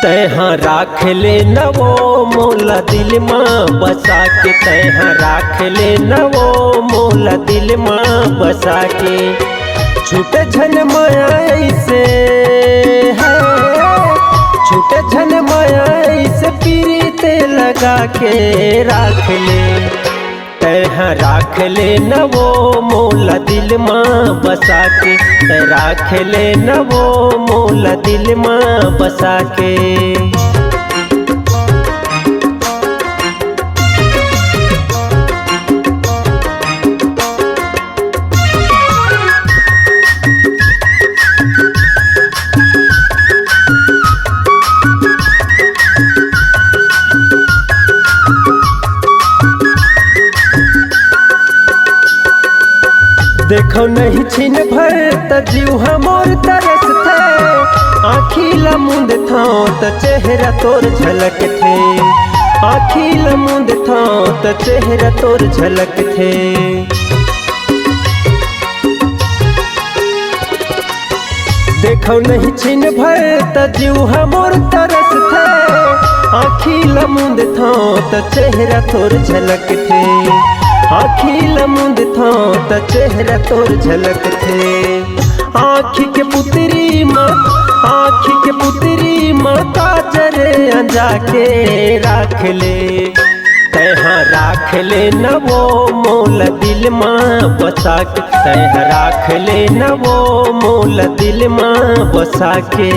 तैहा राख ले नवो मोला दिल माँ बसा के, तैहा राख ले नवो मोला दिल माँ बसा के। छूटे झन माया ऐसे है, छूटे झन माया ऐसे पीरीते लगा के राख ले। तैहा राख ले नवो मोला दिल माँ बसा के, तै राख ले नवो मोला दिल माँ बसा के। देखो नहीं छिन भर त जीव हमोर तरस थे, आँखी लमुंद था त चेहरा तोर झलक थे, आँखी लमुंद था त चेहरा तोर झलक थे। देखो नहीं छिन भर त जीव हमोर तरस थे, आँखी लमुंद था त चेहरा तोर झलक थे, आँखी लमुंद था त चेहरा तोर झलक थे। आँखी के पुतरी माँ, आँखी के पुतरी माँ काजरे अंजा के राख ले। तैहा राख ले नवो मोला दिल माँ बसा के, तैहा राख ले नवो मोला दिल माँ बसा के।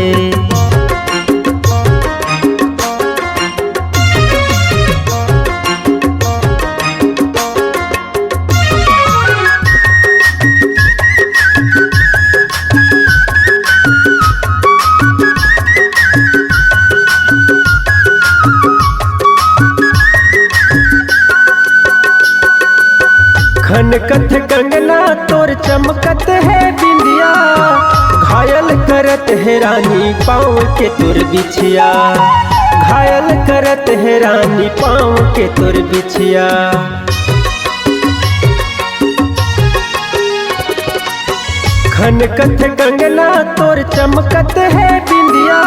खनकत कंगना तोर चमकत है बिंदिया, घायल करत है रानी पाँव के तोर बिछिया, घायल करत है रानी पाँव के तोर बिछिया। खनकत कंगना तोर चमकत है बिंदिया,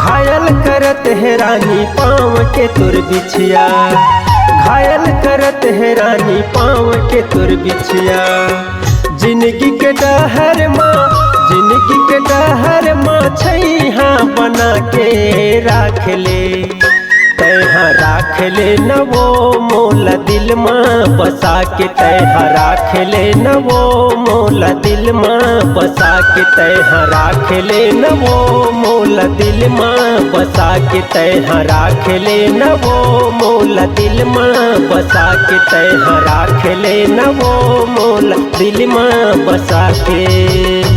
घायल करत है रानी पाँव के तोर बिछिया, घायल करत है रानी पाँव के तोर बिछिया। जिंदगी के डहर माँ, जिंदगी के डहर माँ छैहा बना के राख ले। तैहा राख ले नवो मोला दिल माँ बसा के, तैहा राख ले नवो मोला दिल माँ बसा के, तैहा राख ले नवो मोला दिल माँ बसा के, तैहा राख ले नवो मोला दिल माँ बसा के, तैहा राख ले नवो मोला दिल माँ बसा के।